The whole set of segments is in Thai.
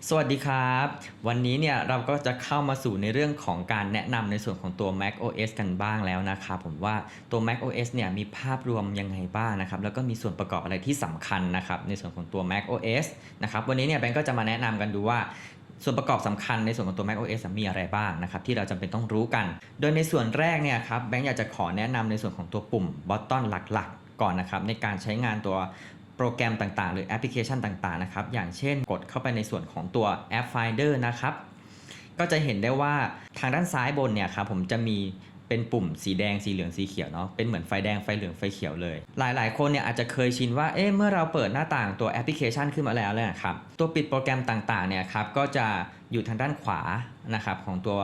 สวัสดีครับวันนี้เนี่ยเราก็จะเข้ามาสู่ในเรื่องของการแนะนำในส่วนของตัว Mac OS กันบ้างแล้วนะครับผมว่าตัว Mac OS เนี่ยมีภาพรวมยังไงบ้างนะครับแล้วก็มีส่วนประกอบอะไรที่สำคัญนะครับในส่วนของตัว Mac OS นะครับวันนี้เนี่ยแบงก์ก็จะมาแนะนำกันดูว่าส่วนประกอบสำคัญในส่วนของตัว Mac OS มีอะไรบ้างนะครับที่เราจำเป็นต้องรู้กันโดยในส่วนแรกเนี่ยครับแบงก์อยากจะขอแนะนำในส่วนของตัวปุ่ม Button หลักๆก่อนนะครับในการใช้งานตัวโปรแกรมต่างๆหรือแอปพลิเคชันต่างๆนะครับอย่างเช่นกดเข้าไปในส่วนของตัว App Finder นะครับก็จะเห็นได้ว่าทางด้านซ้ายบนเนี่ยครับผมจะมีเป็นปุ่มสีแดงสีเหลืองสีเขียวเนาะเป็นเหมือนไฟแดงไฟเหลืองไฟเขียวเลยหลายๆคนเนี่ยอาจจะเคยชินว่าเมื่อเราเปิดหน้าต่างตัวแอปพลิเคชันขึ้นมาแล้วเนี่ยครับตัวปิดโปรแกรมต่างๆเนี่ยครับก็จะอยู่ทางด้านขวานะครับของตัว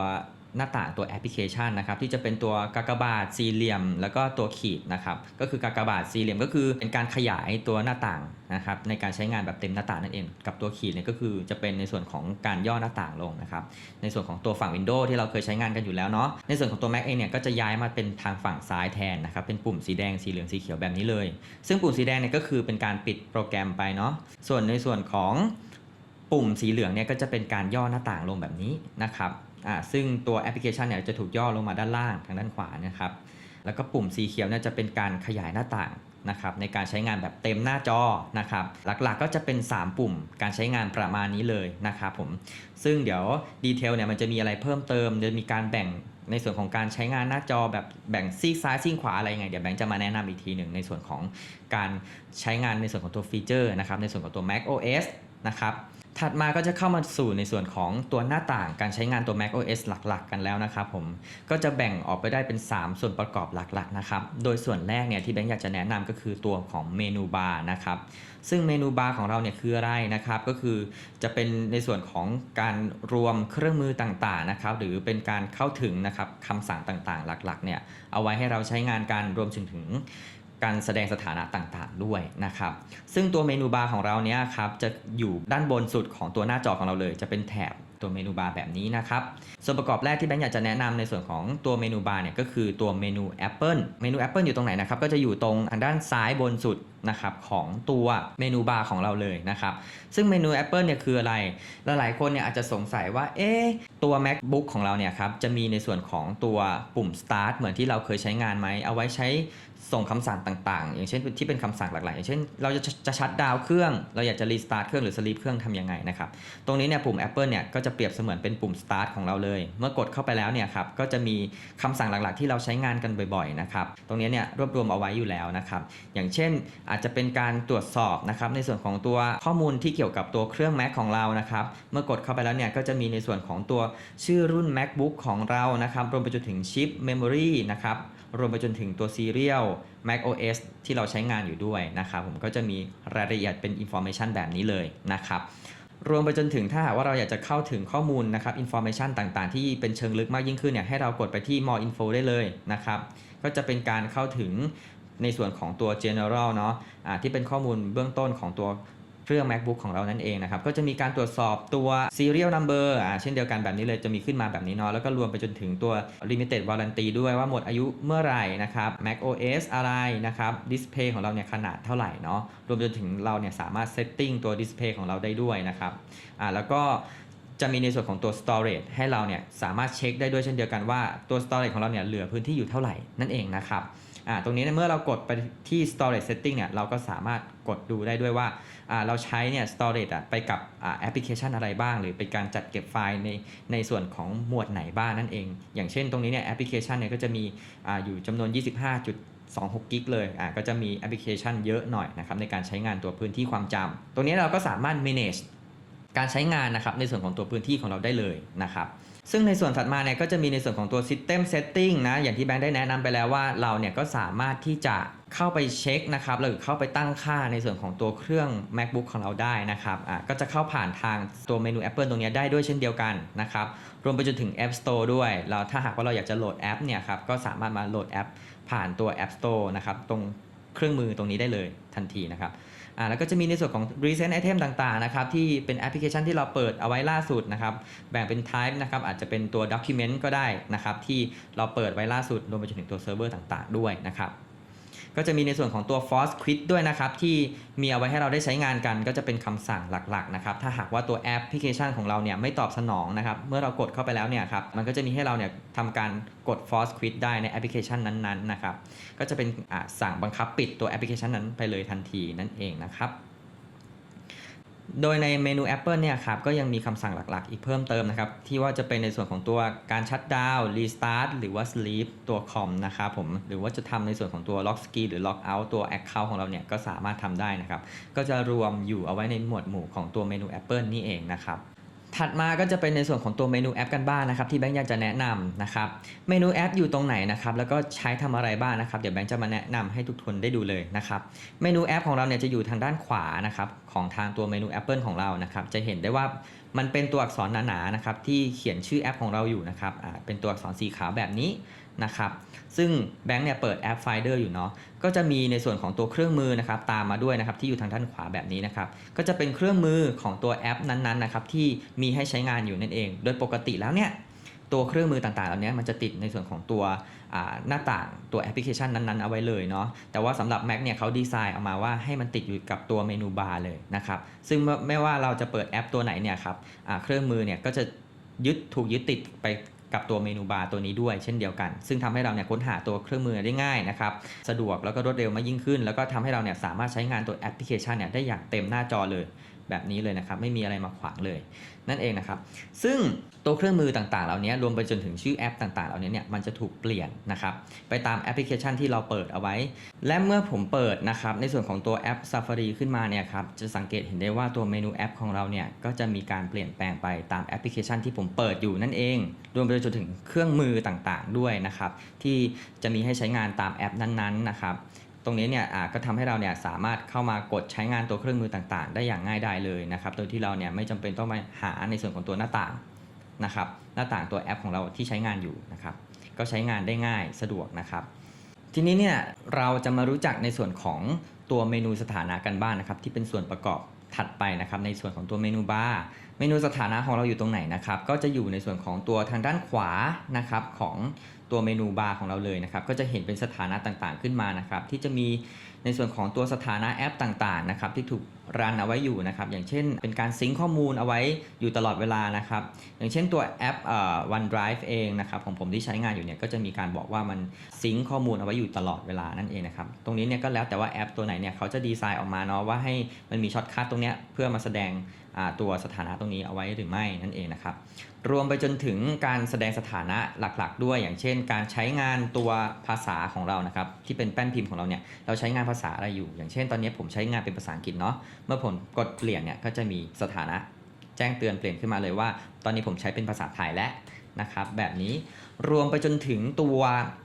หน้าต่างตัวแอปพลิเคชันนะครับที่จะเป็นตัวกากบาทสี่เหลี่ยมแล้วก็ตัวขีดนะครับก็คือกากบาทสี่เหลี่ยมก็คือเป็นการขยายตัวหน้าต่างนะครับในการใช้งานแบบเต็มหน้าต่างนั่นเองกับตัวขีดเนี่ยก็คือจะเป็นในส่วนของการย่อหน้าต่างลงนะครับในส่วนของตัวฝั่ง Windows ที่เราเคยใช้งานกันอยู่แล้วเนาะในส่วนของตัว Mac เองเนี่ยก็จะย้ายมาเป็นทางฝั่งซ้ายแทนนะครับเป็นปุ่มสีแดงสีเหลืองสีเขียวแบบนี้เลยซึ่งปุ่มสีแดงเนี่ยก็คือเป็นการปิดโปรแกรมไปเนาะส่วนในส่วนของปุ่มสีเหลืองเนี่ยก็จะเป็นการย่อหน้าต่างลงแบบนี้นะครับซึ่งตัวแอปพลิเคชันเนี่ยจะถูกย่อลงมาด้านล่างทางด้านขวานะครับแล้วก็ปุ่มสีเขียวเนี่ยจะเป็นการขยายหน้าต่างนะครับในการใช้งานแบบเต็มหน้าจอนะครับหลักๆก็จะเป็น 3 ปุ่มการใช้งานประมาณนี้เลยนะครับผมซึ่งเดี๋ยวดีเทลเนี่ยมันจะมีอะไรเพิ่มเติมจะมีการแบ่งในส่วนของการใช้งานหน้าจอแบบแบ่งซีกซ้ายซีกขวาอะไรยังไงเดี๋ยวแบงค์จะมาแนะนำอีกทีหนึ่งในส่วนของการใช้งานในส่วนของตัวฟีเจอร์นะครับในส่วนของตัว Mac OS นะครับถัดมาก็จะเข้ามาสู่ในส่วนของตัวหน้าต่างการใช้งานตัว Mac OS หลักๆกันแล้วนะครับผมก็จะแบ่งออกไปได้เป็น 3 ส่วนประกอบหลักๆนะครับโดยส่วนแรกเนี่ยที่แบงค์อยากจะแนะนำก็คือตัวของเมนูบาร์นะครับซึ่งเมนูบาร์ของเราเนี่ยคืออะไรนะครับก็คือจะเป็นในส่วนของการรวมเครื่องมือต่างๆนะครับหรือเป็นการเข้าถึงนะครับคำสั่งต่างๆหลักๆเนี่ยเอาไว้ให้เราใช้งานการรวมถึงการแสดงสถานะต่างๆด้วยนะครับซึ่งตัวเมนูบาร์ของเราเนี่ยครับจะอยู่ด้านบนสุดของตัวหน้าจอของเราเลยจะเป็นแถบตัวเมนูบาร์แบบนี้นะครับส่วนประกอบแรกที่แบงค์อยากจะแนะนำในส่วนของตัวเมนูบาร์เนี่ยก็คือตัวเมนู Apple เมนู Apple อยู่ตรงไหนนะครับก็จะอยู่ตรงทางด้านซ้ายบนสุดนะครับของตัวเมนูบาร์ของเราเลยนะครับซึ่งเมนู Apple เนี่ยคืออะไรหลายๆคนเนี่ยอาจจะสงสัยว่าตัว MacBook ของเราเนี่ยครับจะมีในส่วนของตัวปุ่ม Start เหมือนที่เราเคยใช้งานไหมเอาไว้ใช้ส่งคำสั่งต่างๆอย่างเช่นที่เป็นคำสั่งหลักๆอย่างเช่นเราจะชัตดาวน์เครื่องเราอยากจะรีสตาร์ทเครื่องหรือสลีปเครื่องทำยังไงนะครับตรงนี้เนี่ยปุ่ม Apple เนี่ยก็จะเปรียบเสมือนเป็นปุ่ม Start ของเราเลยเมื่อกดเข้าไปแล้วเนี่ยครับก็จะมีคำสั่งหลักๆที่เราใช้งานกันบ่อยๆนะครับตรงนี้เนี่ยรวบรวมเอาไว้อยู่แล้วนะครับอย่างเช่นอาจจะเป็นการตรวจสอบนะครับในส่วนของตัวข้อมูลที่เกี่ยวกับตัวเครื่อง Mac ของเรานะครับเมื่อกดเข้าไปแล้วเนี่ยก็จะมีในส่วนของตัวชื่อรุ่น MacBook ของเรานะครับรวมไปจนถึงชิป Memory นะครับรวมไปจนถึงตัว Serial Mac OS ที่เราใช้งานอยู่ด้วยนะครับผมก็จะมีรายละเอียดเป็น information แบบนี้เลยนะครับรวมไปจนถึงถ้าหากว่าเราอยากจะเข้าถึงข้อมูลนะครับ information ต่างๆที่เป็นเชิงลึกมากยิ่งขึ้นเนี่ยให้เรากดไปที่ more info ได้เลยนะครับก็จะเป็นการเข้าถึงในส่วนของตัว general เนาะที่เป็นข้อมูลเบื้องต้นของตัวเครื่อง MacBook ของเรานั่นเองนะครับก็จะมีการตรวจสอบตัว serial number เช่นเดียวกันแบบนี้เลยจะมีขึ้นมาแบบนี้เนาะแล้วก็รวมไปจนถึงตัว limited warranty ด้วยว่าหมดอายุเมื่อไหร่นะครับ Mac OS อะไรนะครับ display ของเราเนี่ยขนาดเท่าไหร่เนาะรวมไปจนถึงเราเนี่ยสามารถ setting ตัว display ของเราได้ด้วยนะครับแล้วก็จะมีในส่วนของตัว storage ให้เราเนี่ยสามารถเช็คได้ด้วยเช่นเดียวกันว่าตัว storage ของเราเนี่ยเหลือพื้นที่อยู่เท่าไหร่นั่นเองนะครับตรงนี้เมื่อเรากดไปที่ storage setting เนี่ยเราก็สามารถกดดูได้ด้วยว่าเราใช้เนี่ย storage ไปกับแอปพลิเคชันอะไรบ้างหรือเป็นการจัดเก็บไฟล์ในส่วนของหมวดไหนบ้างนั่นเองอย่างเช่นตรงนี้เนี่ยแอปพลิเคชันเนี่ยก็จะมีอยู่จำนวน 25.26 กิกเลยก็จะมีแอปพลิเคชันเยอะหน่อยนะครับในการใช้งานตัวพื้นที่ความจำตรงนี้เราก็สามารถ manage การใช้งานนะครับในส่วนของตัวพื้นที่ของเราได้เลยนะครับซึ่งในส่วนถัดมาเนี่ยก็จะมีในส่วนของตัว System Setting นะอย่างที่แบงค์ได้แนะนำไปแล้วว่าเราเนี่ยก็สามารถที่จะเข้าไปเช็คนะครับหรือเข้าไปตั้งค่าในส่วนของตัวเครื่อง MacBook ของเราได้นะครับก็จะเข้าผ่านทางตัวเมนู Apple ตรงนี้ได้ด้วยเช่นเดียวกันนะครับรวมไปจนถึง App Store ด้วยเราถ้าหากว่าเราอยากจะโหลดแอปเนี่ยครับก็สามารถมาโหลดแอปผ่านตัว App Store นะครับตรงเครื่องมือตรงนี้ได้เลยทันทีนะครับแล้วก็จะมีในส่วนของ recent item ต่างๆนะครับที่เป็นแอปพลิเคชันที่เราเปิดเอาไว้ล่าสุดนะครับแบ่งเป็น type นะครับอาจจะเป็นตัว document ก็ได้นะครับที่เราเปิดไว้ล่าสุดรวมไปจนถึงตัวเซิร์ฟเวอร์ต่างๆด้วยนะครับ ก็จะมีในส่วนของตัว Force Quit ด้วยนะครับที่มีเอาไว้ให้เราได้ใช้งานกันก็จะเป็นคำสั่งหลักๆนะครับถ้าหากว่าตัวแอปพลิเคชันของเราเนี่ยไม่ตอบสนองนะครับเมื่อเรากดเข้าไปแล้วเนี่ยครับมันก็จะมีให้เราเนี่ยทำการกด Force Quit ได้ในแอปพลิเคชันนั้นๆนะครับก็จะเป็นสั่งบังคับปิดตัวแอปพลิเคชันนั้นไปเลยทันทีนั่นเองนะครับโดยในเมนู Apple เนี่ยครับก็ยังมีคำสั่งหลักๆอีกเพิ่มเติมนะครับที่ว่าจะเป็นในส่วนของตัวการชัตดาวน์ รีสตาร์ทหรือว่า sleep ตัวคอมนะครับผมหรือว่าจะทำในส่วนของตัว lock screen หรือ lock out ตัว account ของเราเนี่ยก็สามารถทำได้นะครับก็จะรวมอยู่เอาไว้ในหมวดหมู่ของตัวเมนู Apple นี่เองนะครับถัดมาก็จะเป็นในส่วนของตัวเมนูแอปกันบ้างนะครับที่แบงค์อยากจะแนะนำนะครับเมนูแอปอยู่ตรงไหนนะครับแล้วก็ใช้ทำอะไรบ้างนะครับเดี๋ยวแบงค์จะมาแนะนำให้ทุกคนได้ดูเลยนะครับเมนูแอปของเราเนี่ยจะอยู่ทางด้านขวานะครับของทางตัวเมนู Apple ของเรานะครับจะเห็นได้ว่ามันเป็นตัวอักษรหนาๆนะครับที่เขียนชื่อแอปของเราอยู่นะครับเป็นตัวอักษรสีขาวแบบนี้นะครับซึ่งแบงค์เนี่ยเปิดแอป Finder อยู่เนาะก็จะมีในส่วนของตัวเครื่องมือนะครับตามมาด้วยนะครับที่อยู่ทางด้านขวาแบบนี้นะครับก็จะเป็นเครื่องมือของตัวแอปนั้นๆนะครับที่มีให้ใช้งานอยู่นั่นเองโดยปกติแล้วเนี่ยตัวเครื่องมือต่างๆเหล่านี้มันจะติดในส่วนของตัวหน้าต่างตัวแอปพลิเคชันนั้นๆเอาไว้เลยเนาะแต่ว่าสำหรับ Mac เนี่ยเขาดีไซน์ออกมาว่าให้มันติดอยู่กับตัวเมนูบาร์เลยนะครับซึ่งไม่ว่าเราจะเปิดแอปตัวไหนเนี่ยครับเครื่องมือเนี่ยก็จะถูกยึดติดไปกับตัวเมนูบาร์ตัวนี้ด้วยเช่นเดียวกันซึ่งทำให้เราเนี่ยค้นหาตัวเครื่องมือได้ง่ายนะครับสะดวกแล้วก็รวดเร็วมากยิ่งขึ้นแล้วก็ทำให้เราเนี่ยสามารถใช้งานตัวแอปพลิเคชันเนี่ยได้อย่างเต็มหน้าจอเลยแบบนี้เลยนะครับไม่มีอะไรมาขวางเลยนั่นเองนะครับซึ่งตัวเครื่องมือต่างๆเหล่านี้รวมไปจนถึงชื่อแอปต่างๆเหล่านี้เนี่ยมันจะถูกเปลี่ยนนะครับไปตามแอปพลิเคชันที่เราเปิดเอาไว้และเมื่อผมเปิดนะครับในส่วนของตัวแอป Safari ขึ้นมาเนี่ยครับจะสังเกตเห็นได้ว่าตัวเมนูแอปของเราเนี่ยก็จะมีการเปลี่ยนแปลงไปตามแอปพลิเคชันที่ผมเปิดอยู่นั่นเองรวมไปจนถึงเครื่องมือต่างๆด้วยนะครับที่จะมีให้ใช้งานตามแอปนั้นๆนะครับตรงนี้เนี่ยก็ทำให้เราเนี่ยสามารถเข้ามากดใช้งานตัวเครื่องมือต่างๆได้อย่างง่ายดายเลยนะครับโดยที่เราเนี่ยไม่จำเป็นต้องมาหาในส่วนของตัวหน้าต่างนะครับหน้าต่างตัวแอปของเราที่ใช้งานอยู่นะครับก็ใช้งานได้ง่ายสะดวกนะครับทีนี้เนี่ยเราจะมารู้จักในส่วนของตัวเมนูสถานะกันบ้างนะครับที่เป็นส่วนประกอบถัดไปนะครับในส่วนของตัวเมนูบาร์เมนูสถานะของเราอยู่ตรงไหนนะครับก็จะอยู่ในส่วนของตัวทางด้านขวานะครับของตัวเมนูบาร์ของเราเลยนะครับก็จะเห็นเป็นสถานะต่างๆขึ้นมานะครับที่จะมีในส่วนของตัวสถานะแอปต่างๆนะครับที่ถูกรันเอาไว้อยู่นะครับอย่างเช่นเป็นการซิงค์ข้อมูลเอาไว้อยู่ตลอดเวลานะครับอย่างเช่นตัวแอปOneDrive เองนะครับของผมที่ใช้งานอยู่เนี่ยก็จะมีการบอกว่ามันซิงค์ข้อมูลเอาไว้อยู่ตลอดเวลานั่นเองนะครับตรงนี้เนี่ยก็แล้วแต่ว่าแอปตัวไหนเนี่ยเขาจะดีไซน์ออกมาเนาะว่าให้มันมีช็อตคัทตรงเนี้ยเพื่อมาแสดงตัวสถานะตรงนี้เอาไว้หรือไม่นั่นเองนะครับรวมไปจนถึงการแสดงสถานะหลักๆด้วยอย่างเช่นการใช้งานตัวภาษาของเรานะครับที่เป็นแป้นพิมพ์ของเราเนี่ยเราใช้งานภาษาอะไรอยู่อย่างเช่นตอนนี้ผมใช้งานเป็นภาษาอังกฤษเนาะเมื่อผมกดเปลี่ยนเนี่ยก็จะมีสถานะแจ้งเตือนเปลี่ยนขึ้นมาเลยว่าตอนนี้ผมใช้เป็นภาษาไทยแล้วนะครับแบบนี้รวมไปจนถึงตัว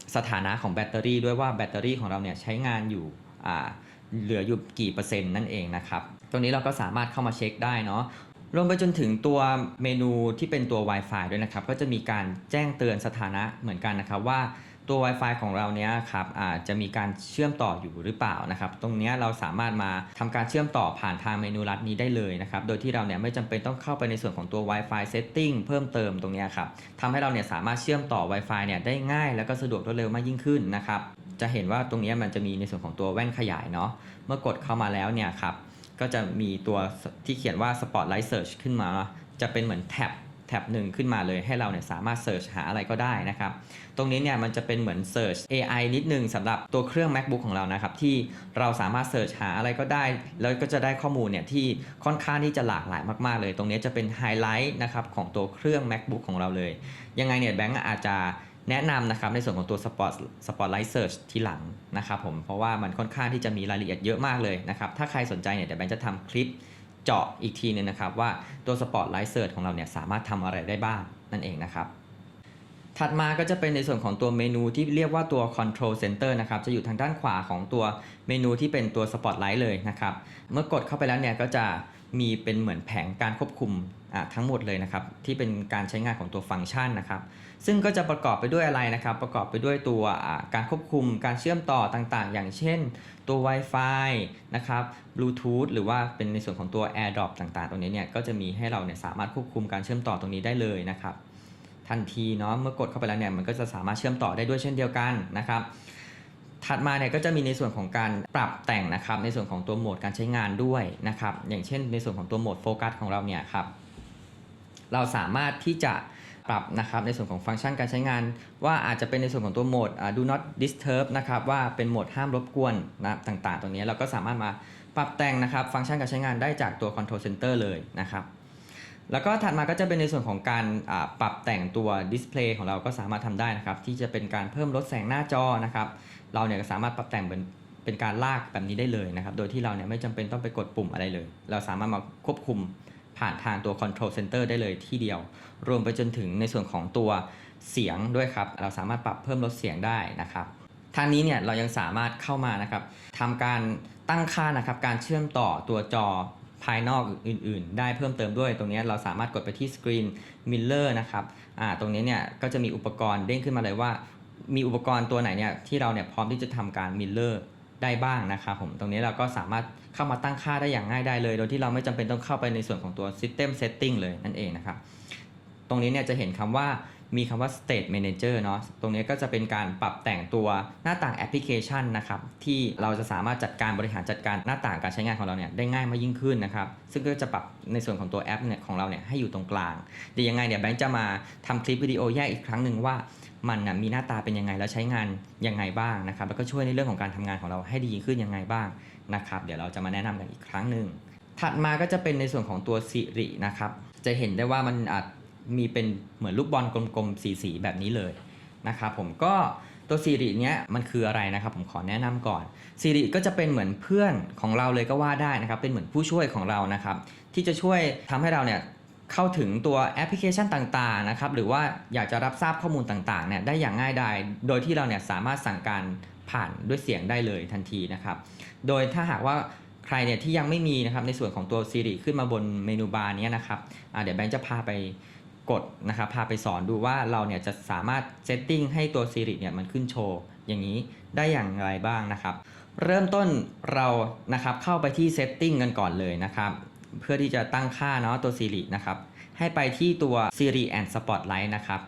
สถานะของแบตเตอรี่ด้วยว่าแบตเตอรี่ของเราเนี่ยใช้งานอยู่เหลืออยู่กี่เปอร์เซ็นต์นั่นเองนะครับตรงนี้เราก็สามารถเข้ามาเช็คได้เนาะรวมไปจนถึงตัวเมนูที่เป็นตัว Wi-Fi ด้วยนะครับก็จะมีการแจ้งเตือนสถานะเหมือนกันนะครับว่าตัว Wi-Fi ของเราเนี้ยครับจะมีการเชื่อมต่ออยู่หรือเปล่านะครับตรงนี้เราสามารถมาทำการเชื่อมต่อผ่านทางเมนูลัดนี้ได้เลยนะครับโดยที่เราเนี่ยไม่จำเป็นต้องเข้าไปในส่วนของตัว Wi-Fi setting เพิ่มเติมตรงนี้ครับทำให้เราเนี่ยสามารถเชื่อมต่อ Wi-Fi เนี่ยได้ง่ายแล้วก็สะดวกรวดเร็วมากยิ่งขึ้นนะครับจะเห็นว่าตรงนี้มันจะมีในส่วนของตัวแว่นขยายเนาะเมื่อกดเข้ามาแล้วเนี่ยครับก็จะมีตัวที่เขียนว่า Spotlight Search ขึ้นมาจะเป็นเหมือนแท็บหนึ่งขึ้นมาเลยให้เราเนี่ยสามารถเสิร์ชหาอะไรก็ได้นะครับตรงนี้เนี่ยมันจะเป็นเหมือน Search AI นิดนึงสำหรับตัวเครื่อง MacBook ของเรานะครับที่เราสามารถเสิร์ชหาอะไรก็ได้แล้วก็จะได้ข้อมูลเนี่ยที่ค่อนข้างที่จะหลากหลายมากๆเลยตรงนี้จะเป็นไฮไลท์นะครับของตัวเครื่อง MacBook ของเราเลยยังไงเนี่ยแบงก์อาจจะแนะนำนะครับในส่วนของตัว Spotlight Search ทีหลังนะครับผมเพราะว่ามันค่อนข้างที่จะมีรายละเอียดเยอะมากเลยนะครับถ้าใครสนใจเนี่ยเดี๋ยวแบงก์จะทำคลิปเจาะอีกทีนึงนะครับว่าตัว Spotlight Search ของเราเนี่ยสามารถทำอะไรได้บ้างนั่นเองนะครับถัดมาก็จะเป็นในส่วนของตัวเมนูที่เรียกว่าตัว Control Center นะครับจะอยู่ทางด้านขวาของตัวเมนูที่เป็นตัว Spotlight เลยนะครับเมื่อกดเข้าไปแล้วเนี่ยก็จะมีเป็นเหมือนแผงการควบคุมทั้งหมดเลยนะครับที่เป็นการใช้งานของตัวฟังก์ชันนะครับซึ่งก็จะประกอบไปด้วยอะไรนะครับประกอบไปด้วยตัวการควบคุมการเชื่อมต่อต่างๆอย่างเช่นตัว Wi-Fi นะครับ Bluetooth หรือว่าเป็นในส่วนของตัว AirDrop ต่างๆตรงนี้เนี่ยก็จะมีให้เราเนี่ยสามารถควบคุมการเชื่อมต่อตรงนี้ได้เลยนะครับทันทีเนาะเมื่อกดเข้าไปแล้วเนี่ยมันก็จะสามารถเชื่อมต่อได้ด้วยเช่นเดียวกันนะครับ ถัดมาเนี่ยก็จะมีในส่วนของการปรับแต่งนะครับในส่วนของตัวโหมดการใช้งานด้วยนะครับอย่างเช่นในส่วนของตัวโหมดโฟกัสของเราเนี่ยครับเราสามารถที่จะปรับนะครับในส่วนของฟังก์ชันการใช้งานว่าอาจจะเป็นในส่วนของตัวโหมดdo not disturb นะครับว่าเป็นโหมดห้ามรบกวนนะต่างๆตรงนี้เราก็สามารถมาปรับแต่งนะครับฟังก์ชันการใช้งานได้จากตัว Control Center เลยนะครับแล้วก็ถัดมาก็จะเป็นในส่วนของการปรับแต่งตัวดิสเพลย์ของเราก็สามารถทำได้นะครับที่จะเป็นการเพิ่มลดแสงหน้าจอนะครับเราเนี่ยก็สามารถปรับแต่งเป็นการลากแบบนี้ได้เลยนะครับโดยที่เราเนี่ยไม่จำเป็นต้องไปกดปุ่มอะไรเลยเราสามารถมาควบคุมผ่านทางตัว Control Center ได้เลยที่เดียวรวมไปจนถึงในส่วนของตัวเสียงด้วยครับเราสามารถปรับเพิ่มลดเสียงได้นะครับทางนี้เนี่ยเรายังสามารถเข้ามานะครับทำการตั้งค่านะครับการเชื่อมต่อตัวจอภายนอกอื่นๆได้เพิ่มเติมด้วยตรงนี้เราสามารถกดไปที่ Screen Mirror นะครับตรงนี้เนี่ยก็จะมีอุปกรณ์เด้งขึ้นมาเลยว่ามีอุปกรณ์ตัวไหนเนี่ยที่เราเนี่ยพร้อมที่จะทำการ Mirror ได้บ้างนะครับผมตรงนี้เราก็สามารถเข้ามาตั้งค่าได้อย่างง่ายได้เลยโดยที่เราไม่จำเป็นต้องเข้าไปในส่วนของตัว System Setting เลยนั่นเองนะครับตรงนี้เนี่ยจะเห็นคำว่ามีคำว่า State Manager เนาะตรงนี้ก็จะเป็นการปรับแต่งตัวหน้าต่างแอปพลิเคชันนะครับที่เราจะสามารถจัดการบริหารจัดการหน้าต่างการใช้งานของเราเนี่ยได้ง่ายมากยิ่งขึ้นนะครับซึ่งก็จะปรับในส่วนของตัวแอปเนี่ยของเราเนี่ยให้อยู่ตรงกลางเดี๋ยวยังไงเนี่ยแบงค์จะมาทำคลิปวิดีโอแยกอีกครั้งหนึ่งว่ามันมีหน้าตาเป็นยังไงแล้วใช้งานยังไงบ้างนะครับแล้วก็ช่วยในเรื่องของการทำงานของเราให้ดียิ่งขึ้นยังไงบ้างนะครับเดี๋ยวเราจะมาแนะนำกันอีกครั้งหนึ่งถัดมาก็จะเป็นในส่วนของตัว Siri นะครับจะเห็นได้ว่ามันมีเป็นเหมือนลูกบอลกลมๆสีแบบนี้เลยนะครับผมก็ตัว Siri เนี้ยมันคืออะไรนะครับผมขอแนะนำก่อน Siri ก็จะเป็นเหมือนเพื่อนของเราเลยก็ว่าได้นะครับเป็นเหมือนผู้ช่วยของเรานะครับที่จะช่วยทำให้เราเนี่ยเข้าถึงตัวแอปพลิเคชันต่างๆนะครับหรือว่าอยากจะรับทราบข้อมูลต่างๆเนี่ยได้อย่างง่ายดายโดยที่เราเนี่ยสามารถสั่งการผ่านด้วยเสียงได้เลยทันทีนะครับโดยถ้าหากว่าใครเนี่ยที่ยังไม่มีนะครับในส่วนของตัว Siri ขึ้นมาบนเมนูบาร์นี้นะครับเดี๋ยวแบงค์จะพาไปกดนะครับพาไปสอนดูว่าเราเนี่ยจะสามารถเซตติ้งให้ตัว Siri เนี่ยมันขึ้นโชว์อย่างนี้ได้อย่างไรบ้างนะครับเริ่มต้นเรานะครับเข้าไปที่ Setting กันก่อนเลยนะครับเพื่อที่จะตั้งค่าเนาะตัว Siri นะครับให้ไปที่ตัว Siri and Spotlight นะครับ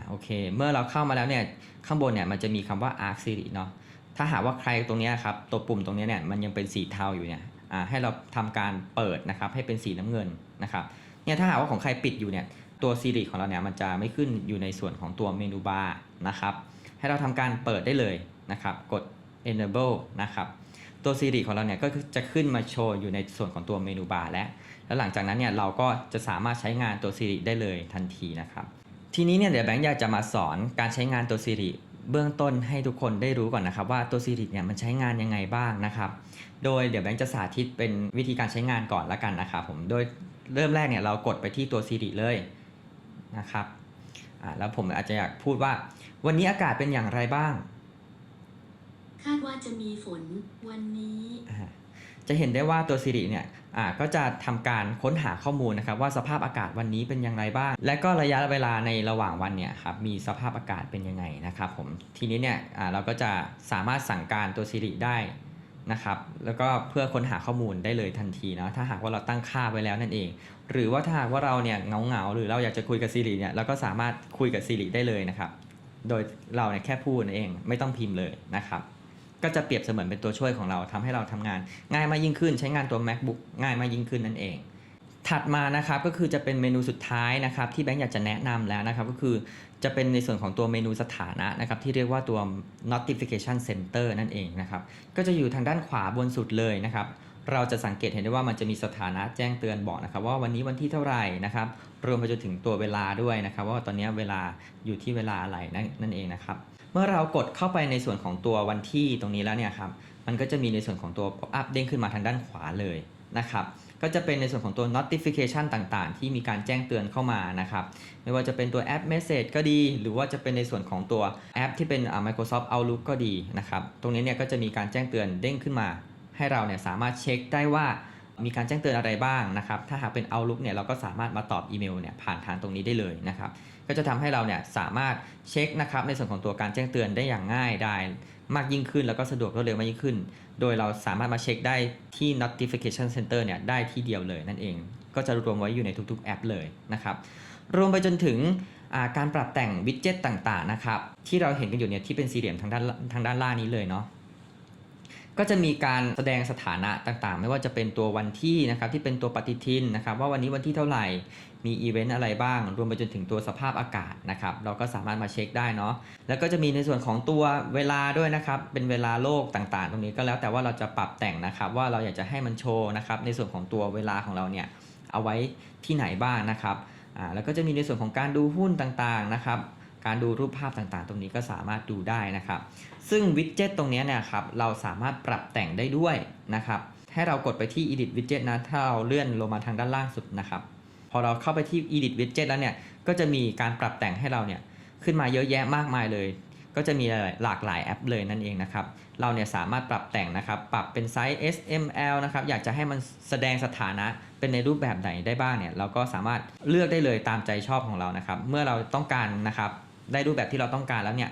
โอเคเมื่อเราเข้ามาแล้วเนี่ยข้างบนเนี่ยมันจะมีคำว่า Ask Siri เนาะถ้าหากว่าใครตรงนี้ครับตัวปุ่มตรงนี้เนี่ยมันยังเป็นสีเทาอยู่เนี่ยให้เราทำการเปิดนะครับให้เป็นสีน้ำเงินนะครับเนี่ยถ้าหากว่าของใครปิดอยู่เนี่ยตัว Siri ของเราเนี่ยมันจะไม่ขึ้นอยู่ในส่วนของตัวเมนูบาร์นะครับให้เราทำการเปิดได้เลยนะครับกด enable นะครับตัว Siri ของเราเนี่ยก็จะขึ้นมาโชว์อยู่ในส่วนของตัวเมนูบาร์แล้วหลังจากนั้นเนี่ยเราก็จะสามารถใช้งานตัว Siri ได้เลยทันทีนะครับทีนี้เนี่ยเดี๋ยวแบงค์อยากจะมาสอนการใช้งานตัว Siri เบื้องต้นให้ทุกคนได้รู้ก่อนนะครับว่าตัว Siri เนี่ยมันใช้งานยังไงบ้างนะครับโดยเดี๋ยวแบงค์จะสาธิตเป็นวิธีการใช้งานก่อนละกันนะครับผมโดยเริ่มแรกเนี่ยเรากดไปที่ตัว Siri เลยนะครับแล้วผมอาจจะอยากพูดว่าวันนี้อากาศเป็นอย่างไรบ้างคาดว่าจะมีฝนวันนี้จะเห็นได้ว่าตัว Siri เนี่ยก็จะทำการค้นหาข้อมูลนะครับว่าสภาพอากาศวันนี้เป็นอย่างไรบ้างและก็ระยะเวลาในระหว่างวันเนี่ยครับมีสภาพอากาศเป็นยังไงนะครับผมทีนี้เนี่ยเราก็จะสามารถสั่งการตัว Siri ได้นะครับแล้วก็เพื่อค้นหาข้อมูลได้เลยทันทีนะถ้าหากว่าเราตั้งค่าไว้แล้วนั่นเองหรือว่าถ้าหากว่าเราเนี่ยเหงาหรือเราอยากจะคุยกับ Siri เนี่ยเราก็สามารถคุยกับ Siri ได้เลยนะครับโดยเราเนี่ยแค่พูดเองไม่ต้องพิมพ์เลยนะครับก็จะเปรียบเสมือนเป็นตัวช่วยของเราทำให้เราทำงานง่ายมากยิ่งขึ้นใช้งานตัว MacBook ง่ายมากยิ่งขึ้นนั่นเองถัดมานะครับก็คือจะเป็นเมนูสุดท้ายนะครับที่แบงค์อยากจะแนะนำแล้วนะครับก็คือจะเป็นในส่วนของตัวเมนูสถานะนะครับที่เรียกว่าตัว notification center นั่นเองนะครับก็จะอยู่ทางด้านขวาบนสุดเลยนะครับเราจะสังเกตเห็นได้ว่ามันจะมีสถานะแจ้งเตือนบอกนะครับว่าวันนี้วันที่เท่าไหร่นะครับรวมไปจนถึงตัวเวลาด้วยนะครับว่าตอนนี้เวลาอยู่ที่เวลาอะไรนั่นเองนะครับเมื่อเรากดเข้าไปในส่วนของตัววันที่ตรงนี้แล้วเนี่ยครับมันก็จะมีในส่วนของตัว pop up เด้งขึ้นมาทางด้านขวาเลยนะครับก็จะเป็นในส่วนของตัว notification ต่างๆที่มีการแจ้งเตือนเข้ามานะครับไม่ว่าจะเป็นตัวแอป Message ก็ดีหรือว่าจะเป็นในส่วนของตัวแอปที่เป็นMicrosoft Outlook ก็ดีนะครับตรงนี้เนี่ยก็จะมีการแจ้งเตือนเด้งขึ้นมาให้เราเนี่ยสามารถเช็คได้ว่ามีการแจ้งเตือนอะไรบ้างนะครับถ้าหากเป็น Outlook เนี่ยเราก็สามารถมาตอบอีเมลเนี่ยผ่านทางตรงนี้ได้เลยนะครับก็จะทำให้เราเนี่ยสามารถเช็คนะครับในส่วนของตัวการแจ้งเตือนได้อย่างง่ายได้มากยิ่งขึ้นแล้วก็สะดวกรวดเร็วมากยิ่งขึ้นโดยเราสามารถมาเช็คได้ที่ notification center เนี่ยได้ที่เดียวเลยนั่นเองก็จะรวมไว้อยู่ในทุกๆแอปเลยนะครับรวมไปจนถึงการปรับแต่งวิดเจ็ตต่างๆนะครับที่เราเห็นกันอยู่เนี่ยที่เป็นสี่เหลี่ยมทางด้านล่างนี้เลยเนาะ ก็จะมีการแสดงสถานะต่างๆไม่ว่าจะเป็นตัววันที่นะครับที่เป็นตัวปฏิทินนะครับว่าวันนี้วันที่เท่าไหร่มีอีเวนต์อะไรบ้างรวมไปจนถึงตัวสภาพอากาศนะครับเราก็สามารถมาเช็คได้เนาะแล้วก็จะมีในส่วนของตัวเวลาด้วยนะครับเป็นเวลาโลกต่างๆตรงนี้ก็แล้วแต่ว่าเราจะปรับแต่งนะครับว่าเราอยากจะให้มันโชว์นะครับในส่วนของตัวเวลาของเราเนี่ยเอาไว้ที่ไหนบ้างนะครับแล้วก็จะมีในส่วนของการดูหุ้นต่างๆนะครับการดูรูปภาพต่างๆตรงนี้ก็สามารถดูได้นะครับซึ่งวิดเจ็ตตรงนี้เนี่ยครับเราสามารถปรับแต่งได้ด้วยนะครับให้เรากดไปที่ Edit Widget นะถ้าเราเลื่อนลงมาทางด้านล่างสุดนะครับพอเราเข้าไปที่ Edit Widget แล้วเนี่ยก็จะมีการปรับแต่งให้เราเนี่ยขึ้นมาเยอะแยะมากมายเลยก็จะมีหลากหลายแอปเลยนั่นเองนะครับเราเนี่ยสามารถปรับแต่งนะครับปรับเป็นไซส์ SML นะครับอยากจะให้มันแสดงสถานะเป็นในรูปแบบไหนได้บ้างเนี่ยเราก็สามารถเลือกได้เลยตามใจชอบของเรานะครับเมื่อเราต้องการนะครับได้รูปแบบที่เราต้องการแล้วเนี่ย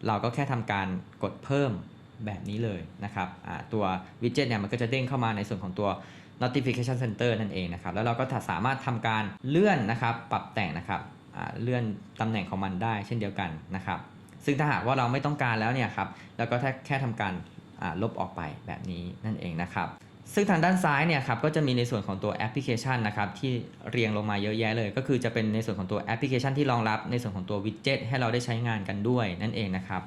เราก็แค่ทำการกดเพิ่มแบบนี้เลยนะครับตัววิดเจ็ตเนี่ยมันก็จะเด้งเข้ามาในส่วนของตัว notification center นั่นเองนะครับแล้วเราก็สามารถทำการเลื่อนนะครับปรับแต่งนะครับเลื่อนตำแหน่งของมันได้เช่นเดียวกันนะครับซึ่งถ้าหากว่าเราไม่ต้องการแล้วเนี่ยครับแล้วก็แค่ทำการลบออกไปแบบนี้นั่นเองนะครับซึ่งทางด้านซ้ายเนี่ยครับก็จะมีในส่วนของตัวแอปพลิเคชันนะครับที่เรียงลงมาเยอะแยะเลยก็คือจะเป็นในส่วนของตัวแอปพลิเคชันที่รองรับในส่วนของตัววิดเจ็ตให้เราได้ใช้งานกันด้วยนั่นเองนะครับ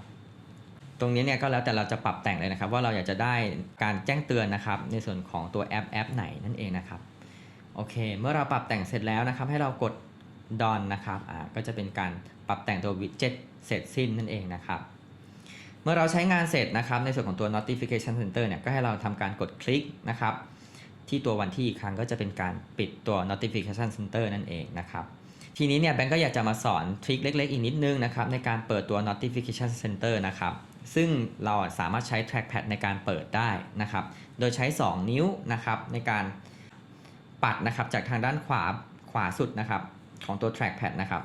ตรงนี้เนี่ยก็แล้วแต่เราจะปรับแต่งเลยนะครับว่าเราอยากจะได้การแจ้งเตือนนะครับในส่วนของตัวแอปไหนนั่นเองนะครับโอเคเมื่อเราปรับแต่งเสร็จแล้วนะครับให้เรากด Done นะครับก็จะเป็นการปรับแต่งตัววิดเจ็ตเสร็จสิ้นนั่นเองนะครับเมื่อเราใช้งานเสร็จนะครับในส่วนของตัว notification center เนี่ยก็ให้เราทำการกดคลิกนะครับที่ตัววันที่อีกครั้งก็จะเป็นการปิดตัว notification center นั่นเองนะครับทีนี้เนี่ยแบงก์ก็อยากจะมาสอนทริคเล็กๆอีกนิดนึงนะครับในการเปิดตัว notification center นะครับซึ่งเราสามารถใช้ trackpad ในการเปิดได้นะครับโดยใช้ 2 นิ้วนะครับในการปัดนะครับจากทางด้านขวาสุดนะครับของตัว trackpad นะครับ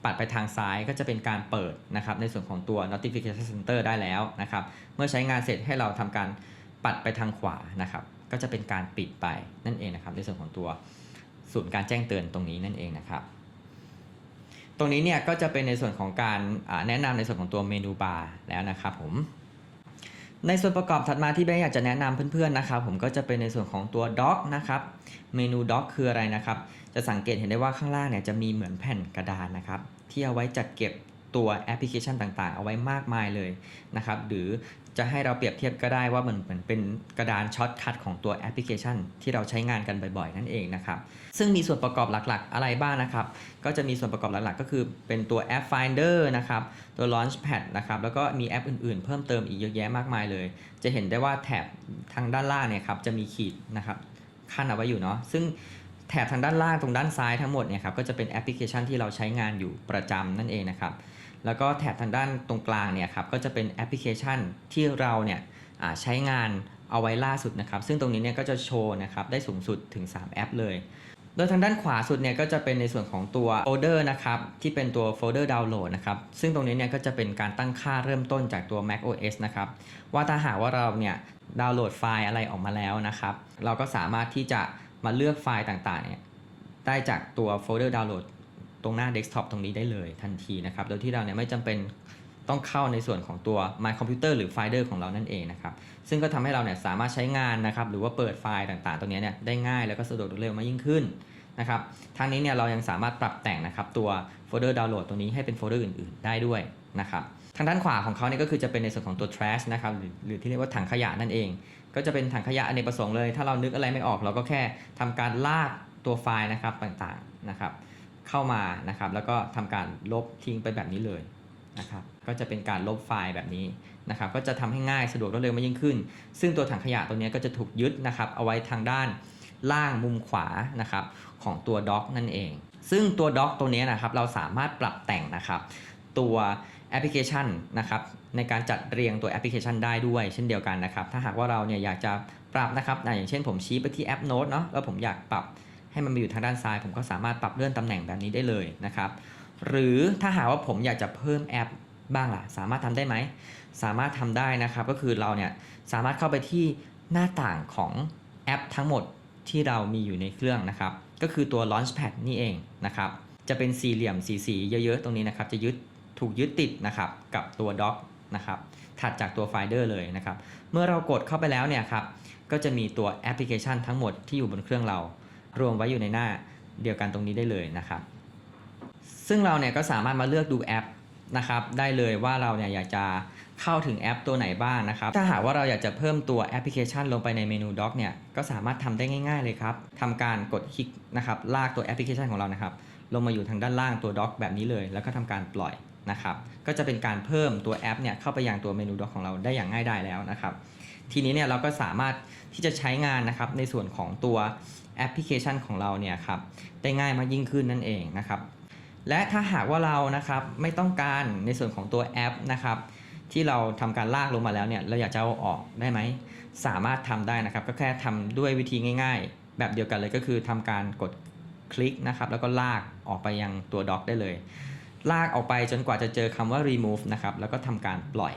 ปัดไปทางซ้ายก็จะเป็นการเปิดนะครับในส่วนของตัว notification center ได้แล้วนะครับเมื่อใช้งานเสร็จให้เราทำการปัดไปทางขวานะครับก็จะเป็นการปิดไปนั่นเองนะครับในส่วนของตัวศูนย์การแจ้งเตือนตรงนี้นั่นเองนะครับตรงนี้เนี่ยก็จะเป็นในส่วนของการแนะนำในส่วนของตัวเมนูบาร์แล้วนะครับผมในส่วนประกอบถัดมาที่แบงค์อยากจะแนะนำเพื่อนๆนะครับผมก็จะเป็นในส่วนของตัว Dock นะครับเมนู Dock คืออะไรนะครับจะสังเกตเห็นได้ว่าข้างล่างเนี่ยจะมีเหมือนแผ่นกระดานนะครับที่เอาไว้จัดเก็บตัวแอปพลิเคชันต่างๆเอาไว้มากมายเลยนะครับหรือจะให้เราเปรียบเทียบก็ได้ว่ามันเหมือนเป็นกระดานช็อตคัทของตัวแอปพลิเคชันที่เราใช้งานกันบ่อยๆนั่นเองนะครับซึ่งมีส่วนประกอบหลักๆอะไรบ้างนะครับก็จะมีส่วนประกอบหลักๆก็คือเป็นตัวแอป Finder นะครับตัว Launchpad นะครับแล้วก็มีแอปอื่นๆเพิ่มเติมอีกเยอะแยะมากมายเลยจะเห็นได้ว่าแถบทางด้านล่างเนี่ยครับจะมีขีดนะครับขั้นเอาไว้อยู่เนาะซึ่งแถบทางด้านล่างตรงด้านซ้ายทั้งหมดเนี่ยครับก็จะเป็นแอปพลิเคชันที่เราใช้งานอยู่ประจำนั่นเองนะครับแล้วก็แถบทางด้านตรงกลางเนี่ยครับก็จะเป็นแอปพลิเคชันที่เราเนี่ยใช้งานเอาไว้ล่าสุดนะครับซึ่งตรงนี้เนี่ยก็จะโชว์นะครับได้สูงสุดถึง3แอปเลยโดยทางด้านขวาสุดเนี่ยก็จะเป็นในส่วนของตัวโฟลเดอร์นะครับที่เป็นตัวโฟลเดอร์ดาวน์โหลดนะครับซึ่งตรงนี้เนี่ยก็จะเป็นการตั้งค่าเริ่มต้นจากตัว macOS นะครับว่าถ้าหากว่าเราเนี่ยดาวน์โหลดไฟล์อะไรออกมาแล้วนะครับเราก็สามารถที่จะมาเลือกไฟล์ต่างๆเนี่ยได้จากตัวโฟลเดอร์ดาวน์โหลดตรงหน้าเดสก์ท็อปตรงนี้ได้เลยทันทีนะครับโดยที่เราเนี่ยไม่จำเป็นต้องเข้าในส่วนของตัว My Computer หรือ Finder ของเรานั่นเองนะครับซึ่งก็ทำให้เราเนี่ยสามารถใช้งานนะครับหรือว่าเปิดไฟล์ต่างๆตรงนี้เนี่ยได้ง่ายแล้วก็สะดวกรวดเร็วมากยิ่งขึ้นนะครับทางนี้เนี่ยเรายังสามารถปรับแต่งนะครับตัวโฟลเดอร์ดาวน์โหลดตรงนี้ให้เป็นโฟลเดอร์อื่นๆได้ด้วยนะครับทางด้านขวาของเขาเนี่ยก็คือจะเป็นในส่วนของตัว trash นะครับหรือที่เรียกว่าถังขยะนั่นเองก็จะเป็นถังขยะอเนกประสงค์เลยถ้าเรานึกอะไรไม่ออกเราก็แค่ทำการลากตัวไฟล์นะครับต่างๆนะครับเข้ามานะครับแล้วก็ทำการลบทิ้งไปแบบนี้เลยนะครับก็จะเป็นการลบไฟล์แบบนี้นะครับก็จะทำให้ง่ายสะดวกรวดเร็วมากยิ่งขึ้นซึ่งตัวถังขยะตัวนี้ก็จะถูกยึดนะครับเอาไว้ทางด้านล่างมุมขวานะครับของตัว Dock นั่นเองซึ่งตัว Dock ตัวนี้นะครับเราสามารถปรับแต่งนะครับตัวแอปพลิเคชันนะครับในการจัดเรียงตัวแอปพลิเคชันได้ด้วยเช่นเดียวกันนะครับถ้าหากว่าเราเนี่ยอยากจะปรับนะครับอย่างเช่นผมชี้ไปที่แอป Note เนาะแล้วผมอยากปรับให้มันมาอยู่ทางด้านซ้ายผมก็สามารถปรับเลื่อนตำแหน่งแบบนี้ได้เลยนะครับหรือถ้าหากว่าผมอยากจะเพิ่มแอปบ้างล่ะสามารถทำได้ไหมสามารถทำได้นะครับก็คือเราเนี่ยสามารถเข้าไปที่หน้าต่างของแอปทั้งหมดที่เรามีอยู่ในเครื่องนะครับก็คือตัว Launchpad นี่เองนะครับจะเป็นสี่เหลี่ยมสีเยอะๆตรงนี้นะครับจะถูกยึดติดนะครับกับตัว Dock นะครับถัดจากตัว Finder เลยนะครับเมื่อเรากดเข้าไปแล้วเนี่ยครับก็จะมีตัวแอปพลิเคชันทั้งหมดที่อยู่บนเครื่องเรารวมไว้อยู่ในหน้าเดียวกันตรงนี้ได้เลยนะครับซึ่งเราเนี่ยก็สามารถมาเลือกดูแอปนะครับได้เลยว่าเราเนี่ยอยากจะเข้าถึงแอปตัวไหนบ้างนะครับถ้าหากว่าเราอยากจะเพิ่มตัวแอปพลิเคชันลงไปในเมนูด็อกเนี่ยก็สามารถทำได้ง่ายๆเลยครับทำการกดคลิกนะครับลากตัวแอปพลิเคชันของเรานะครับลงมาอยู่ทางด้านล่างตัวด็อกแบบนี้เลยแล้วก็ทำการปล่อยนะครับก็จะเป็นการเพิ่มตัวแอปเนี่ยเข้าไปยังตัวเมนูด็อกของเราได้อย่างง่ายดายแล้วนะครับทีนี้เนี่ยเราก็สามารถที่จะใช้งานนะครับในส่วนของตัวแอปพลิเคชันของเราเนี่ยครับได้ง่ายมากยิ่งขึ้นนั่นเองนะครับและถ้าหากว่าเรานะครับไม่ต้องการในส่วนของตัวแอปนะครับที่เราทำการลากลงมาแล้วเนี่ยเราอยากจะเอาออกได้ไหมสามารถทำได้นะครับก็แค่ทำด้วยวิธีง่ายๆแบบเดียวกันเลยก็คือทำการกดคลิกนะครับแล้วก็ลากออกไปยังตัวด็อกได้เลยลากออกไปจนกว่าจะเจอคำว่า remove นะครับแล้วก็ทำการปล่อย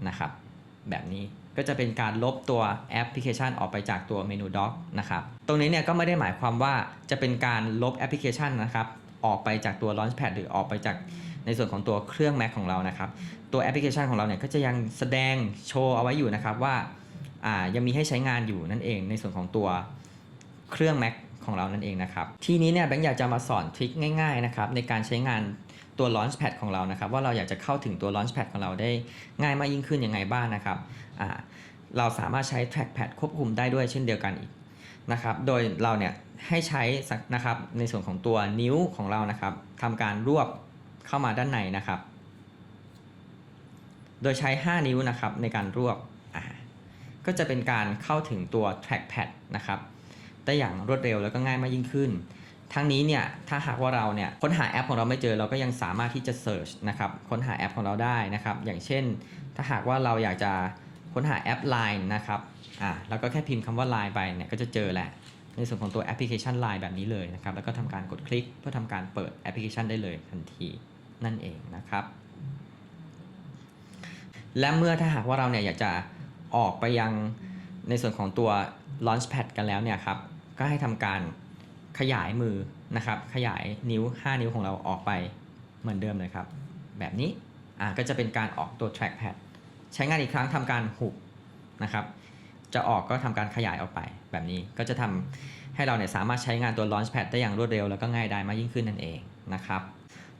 นะครับแบบนี้ก็จะเป็นการลบตัวแอปพลิเคชันออกไปจากตัวเมนูด็อกนะครับตรงนี้เนี่ยก็ไม่ได้หมายความว่าจะเป็นการลบแอปพลิเคชันนะครับออกไปจากตัว Launchpad หรือออกไปจากในส่วนของตัวเครื่อง Mac ของเรานะครับตัวแอปพลิเคชันของเราเนี่ยก็จะยังแสดงโชว์เอาไว้อยู่นะครับว่ายังมีให้ใช้งานอยู่นั่นเองในส่วนของตัวเครื่อง Mac ของเรานั่นเองนะครับทีนี้เนี่ยแบงค์อยากจะมาสอนทริคง่ายๆนะครับในการใช้งานตัว Launchpad ของเรานะครับว่าเราอยากจะเข้าถึงตัว Launchpad ของเราได้ง่ายมากยิ่งขึ้นยังไงบ้างนะครับเราสามารถใช้ trackpad ควบคุมได้ด้วยเช่นเดียวกันอีกนะครับโดยเราเนี่ยให้ใช้นะครับในส่วนของตัวนิ้วของเรานะครับทำการรวบเข้ามาด้านในนะครับโดยใช้5นิ้วนะครับในการรวบก็จะเป็นการเข้าถึงตัว trackpad นะครับได้อย่างรวดเร็วแล้วก็ง่ายมากยิ่งขึ้นทั้งนี้เนี่ยถ้าหากว่าเราเนี่ยค้นหาแอปของเราไม่เจอเราก็ยังสามารถที่จะ search นะครับค้นหาแอปของเราได้นะครับอย่างเช่นถ้าหากว่าเราอยากจะค้นหาแอป Line นะครับแล้วก็แค่พิมพ์คำว่า Line ไปเนี่ยก็จะเจอแหละในส่วนของตัวแอปพลิเคชัน Line แบบนี้เลยนะครับแล้วก็ทำการกดคลิกเพื่อทำการเปิดแอปพลิเคชันได้เลยทันทีนั่นเองนะครับและเมื่อถ้าหากว่าเราเนี่ยอยากจะออกไปยังในส่วนของตัว Launchpad กันแล้วเนี่ยครับก็ให้ทำการขยายมือนะครับขยายนิ้ว5นิ้วของเราออกไปเหมือนเดิมเลยครับแบบนี้ก็จะเป็นการออกตัว trackpad ใช้งานอีกครั้งทำการหุบนะครับจะออกก็ทำการขยายออกไปแบบนี้ก็จะทำให้เราเนี่ยสามารถใช้งานตัว Launchpad ได้อย่างรวดเร็วแล้วก็ง่ายดายมากยิ่งขึ้นนั่นเองนะครับ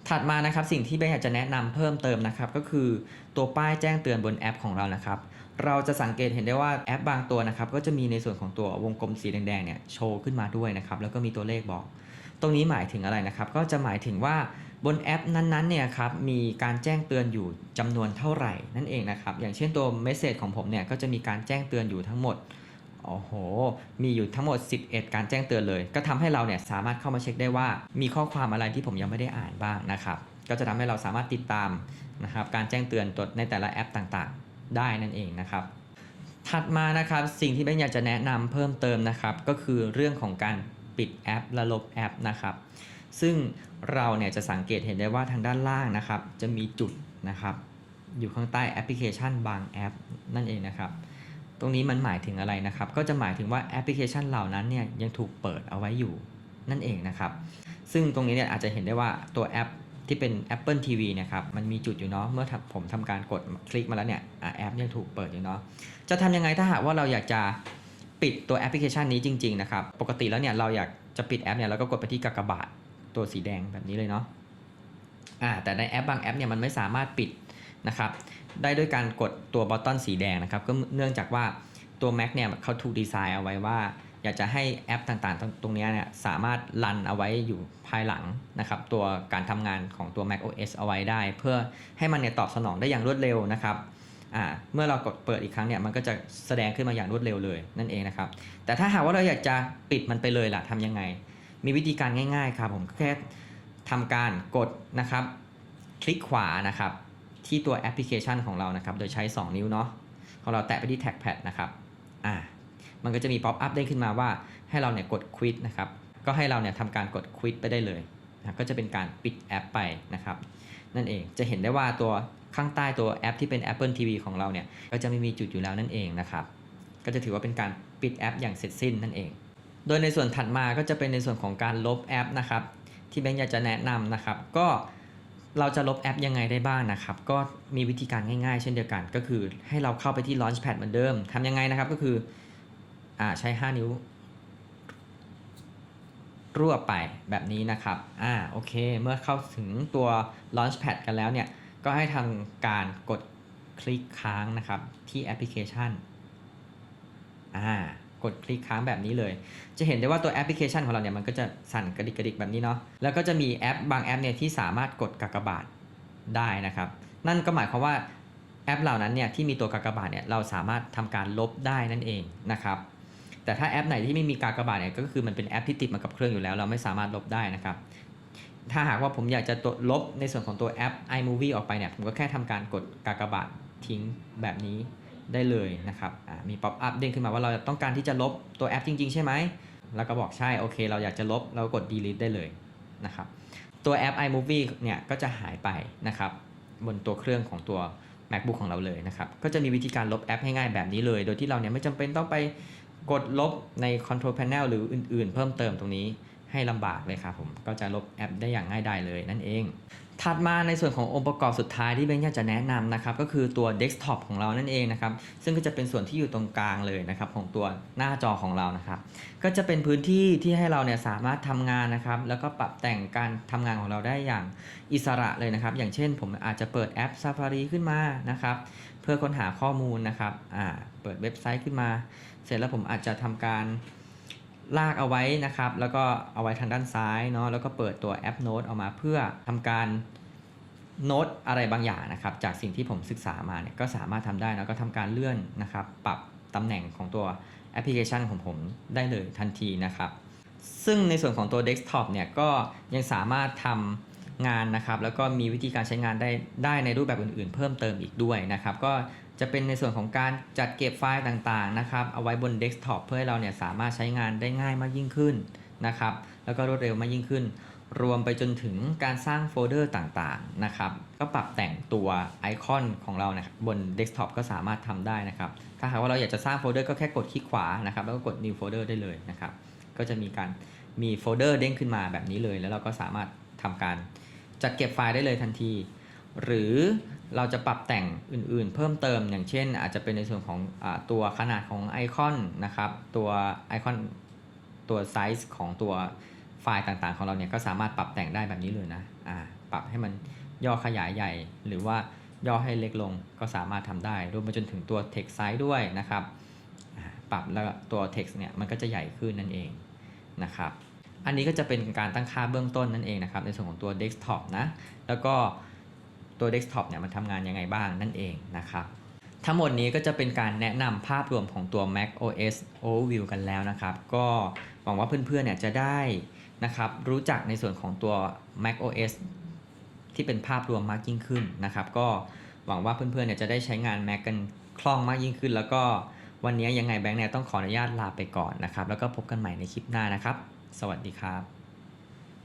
ถัดมานะครับสิ่งที่เบนอยากจะแนะนำเพิ่มเติมนะครับก็คือตัวป้ายแจ้งเตือนบนแอปของเรานะครับเราจะสังเกตเห็นได้ว่าแอปบางตัวนะครับก็จะมีในส่วนของตัววงกลมสีแดงๆเนี่ยโชว์ขึ้นมาด้วยนะครับแล้วก็มีตัวเลขบอกตรงนี้หมายถึงอะไรนะครับก็จะหมายถึงว่าบนแอปนั้นๆเนี่ยครับมีการแจ้งเตือนอยู่จำนวนเท่าไหร่นั่นเองนะครับอย่างเช่นตัวเมสเซจของผมเนี่ยก็จะมีการแจ้งเตือนอยู่ทั้งหมดมีอยู่ทั้งหมด11การแจ้งเตือนเลยก็ทำให้เราเนี่ยสามารถเข้ามาเช็คได้ว่ามีข้อความอะไรที่ผมยังไม่ได้อ่านบ้างนะครับก็จะทำให้เราสามารถติดตามนะครับการแจ้งเตือนตัวในแต่ละแอปต่างๆได้นั่นเองนะครับถัดมานะครับสิ่งที่เบนอยากจะแนะนำเพิ่มเติมนะครับก็คือเรื่องของการปิดแอปและลบแอปนะครับซึ่งเราเนี่ยจะสังเกตเห็นได้ว่าทางด้านล่างนะครับจะมีจุดนะครับอยู่ข้างใต้แอปพลิเคชันบางแอปนั่นเองนะครับตรงนี้มันหมายถึงอะไรนะครับก็จะหมายถึงว่าแอปพลิเคชันเหล่านั้นเนี่ยยังถูกเปิดเอาไว้อยู่นั่นเองนะครับซึ่งตรงนี้เนี่ยอาจจะเห็นได้ว่าตัวแอปที่เป็น Apple TV เนี่ยครับมันมีจุดอยู่เนาะเมื่อผมทำการกดคลิกมาแล้วเนี่ยแอปยังถูกเปิดอยู่เนาะจะทำยังไงถ้าหากว่าเราอยากจะปิดตัวแอปพลิเคชันนี้จริงๆนะครับปกติแล้วเนี่ยเราอยากจะปิดแอปเนี่ยเราก็กดไปที่กากบาทตัวสีแดงแบบนี้เลยเนาะแต่ในแอปบางแอปเนี่ยมันไม่สามารถปิดนะครับได้ด้วยการกดตัวบัตตอนสีแดงนะครับก็เนื่องจากว่าตัว Mac เนี่ยเขาถูกดีไซน์เอาไว้ว่าอยากจะให้แอปต่างๆตรงนี้เนี่ยสามารถรันเอาไว้อยู่ภายหลังนะครับตัวการทำงานของตัว Mac OS เอาไว้ได้เพื่อให้มันเนี่ยตอบสนองได้อย่างรวดเร็วนะครับเมื่อเรากดเปิดอีกครั้งเนี่ยมันก็จะแสดงขึ้นมาอย่างรวดเร็วเลยนั่นเองนะครับแต่ถ้าหากว่าเราอยากจะปิดมันไปเลยล่ะทำยังไงมีวิธีการง่ายๆครับผมแค่ทำการกดนะครับคลิกขวานะครับที่ตัวแอปพลิเคชันของเรานะครับโดยใช้2นิ้วเนาะของเราแตะไปที่ trackpad นะครับมันก็จะมีป๊อปอัพได้ขึ้นมาว่าให้เราเนี่ยกด quit นะครับก็ให้เราเนี่ยทำการกด quit ไปได้เลยนะก็จะเป็นการปิดแอปไปนะครับนั่นเองจะเห็นได้ว่าตัวข้างใต้ตัวแอปที่เป็น Apple TV ของเราเนี่ยก็จะไม่มีจุดอยู่แล้วนั่นเองนะครับก็จะถือว่าเป็นการปิดแอปอย่างเสร็จสิ้นนั่นเองโดยในส่วนถัดมาก็จะเป็นในส่วนของการลบแอปนะครับที่แบงค์อยากจะแนะนำนะครับก็ เราจะลบแอปยังไงได้บ้างนะครับ ก็มีวิธีการง่ายๆ เช่นเดียวกัน ก็คือให้เราเข้าไปที่ Launchpad เหมือนเดิมทำยังไงนะครับก็คือใช้5นิ้วรวบไปแบบนี้นะครับโอเคเมื่อเข้าถึงตัว Launchpad กันแล้วเนี่ยก็ให้ทำการกดคลิกค้างนะครับที่แอปพลิเคชันกดคลิกค้างแบบนี้เลยจะเห็นได้ว่าตัวแอปพลิเคชันของเราเนี่ยมันก็จะสั่นกระดิกกระดิกแบบนี้เนาะแล้วก็จะมีแอปบางแอปเนี่ยที่สามารถกดกากบาทได้นะครับนั่นก็หมายความว่าแอปเหล่านั้นเนี่ยที่มีตัวกากบาทเนี่ยเราสามารถทำการลบได้นั่นเองนะครับแต่ถ้าแอปไหนที่ไม่มีกากบาทเนี่ยก็คือมันเป็นแอปที่ติดมากับเครื่องอยู่แล้วเราไม่สามารถลบได้นะครับถ้าหากว่าผมอยากจะลบในส่วนของตัวแอป iMovie ออกไปเนี่ยผมก็แค่ทำการกดกากบาททิ้งแบบนี้ได้เลยนะครับมีป๊อปอัพเด้งขึ้นมาว่าเราต้องการที่จะลบตัวแอปจริงๆใช่ไหมแล้วก็บอกใช่โอเคเราอยากจะลบเรากด delete ได้เลยนะครับตัวแอป iMovie เนี่ยก็จะหายไปนะครับบนตัวเครื่องของตัว MacBook ของเราเลยนะครับก็จะมีวิธีการลบแอปให้ง่ายแบบนี้เลยโดยที่เราเนี่ยไม่จำเป็นต้องไปกดลบใน Control Panel หรืออื่นๆเพิ่มเติมตรงนี้ให้ลำบากเลยครับผมก็จะลบแอปได้อย่างง่ายดายเลยนั่นเองถัดมาในส่วนขององค์ประกอบสุดท้ายที่เบนอยากจะแนะนำนะครับก็คือตัว Desktop ของเรานั่นเองนะครับซึ่งก็จะเป็นส่วนที่อยู่ตรงกลางเลยนะครับของตัวหน้าจอของเรานะครับก็จะเป็นพื้นที่ที่ให้เราเนี่ยสามารถทำงานนะครับแล้วก็ปรับแต่งการทำงานของเราได้อย่างอิสระเลยนะครับอย่างเช่นผมอาจจะเปิดแอป Safari ขึ้นมานะครับเพื่อค้นหาข้อมูลนะครับเปิดเว็บไซต์ขึ้นมาเสร็จแล้วผมอาจจะทำการลากเอาไว้นะครับแล้วก็เอาไว้ทางด้านซ้ายเนาะแล้วก็เปิดตัวแอปโน้ตออกมาเพื่อทำการโน้ตอะไรบางอย่างนะครับจากสิ่งที่ผมศึกษามาเนี่ยก็สามารถทำได้แล้วก็ทำการเลื่อนนะครับปรับตำแหน่งของตัวแอปพลิเคชันของผมได้เลยทันทีนะครับซึ่งในส่วนของตัว Desktop เนี่ยก็ยังสามารถทำงานนะครับแล้วก็มีวิธีการใช้งานได้ในรูปแบบอื่นๆเพิ่มเติมอีกด้วยนะครับก็จะเป็นในส่วนของการจัดเก็บไฟล์ต่างๆนะครับเอาไว้บน Desktop เพื่อให้เราเนี่ยสามารถใช้งานได้ง่ายมากยิ่งขึ้นนะครับแล้วก็รวดเร็วมากยิ่งขึ้นรวมไปจนถึงการสร้างโฟลเดอร์ต่างๆนะครับก็ปรับแต่งตัวไอคอนของเรานะบน Desktop ก็สามารถทำได้นะครับถ้าหากว่าเราอยากจะสร้างโฟลเดอร์ก็แค่กดคลิกขวานะครับแล้วก็กด New Folder ได้เลยนะครับก็จะมีโฟลเดอร์เด้งขึ้นมาแบบนี้เลยแล้วเราก็สามารถทำการจัดเก็บไฟล์ได้เลยทันทีหรือเราจะปรับแต่งอื่นๆเพิ่มเติมอย่างเช่นอาจจะเป็นในส่วนของตัวขนาดของไอคอนนะครับตัวไอคอนตัวไซส์ของตัวไฟล์ต่างๆของเราเนี่ยก็สามารถปรับแต่งได้แบบนี้เลยนะปรับให้มันย่อขยายใหญ่หรือว่าย่อให้เล็กลงก็สามารถทำได้รวมไปจนถึงตัว text size ด้วยนะครับปรับแล้วตัว text เนี่ยมันก็จะใหญ่ขึ้นนั่นเองนะครับอันนี้ก็จะเป็นการตั้งค่าเบื้องต้นนั่นเองนะครับในส่วนของตัว desktop นะแล้วก็ตัว desktop เนี่ยมันทำงานยังไงบ้างนั่นเองนะครับทั้งหมดนี้ก็จะเป็นการแนะนำภาพรวมของตัว Mac OS Overview กันแล้วนะครับก็หวังว่าเพื่อนๆเนี่ยจะได้นะครับรู้จักในส่วนของตัว Mac OS ที่เป็นภาพรวมมากยิ่งขึ้นนะครับก็หวังว่าเพื่อนๆเนี่ยจะได้ใช้งาน Mac กันคล่องมากยิ่งขึ้นแล้วก็วันนี้ยังไงแบงค์เนี่ยต้องขออนุญาตลาไปก่อนนะครับแล้วก็พบกันใหม่ในคลิปหน้านะครับสวัสดีครับ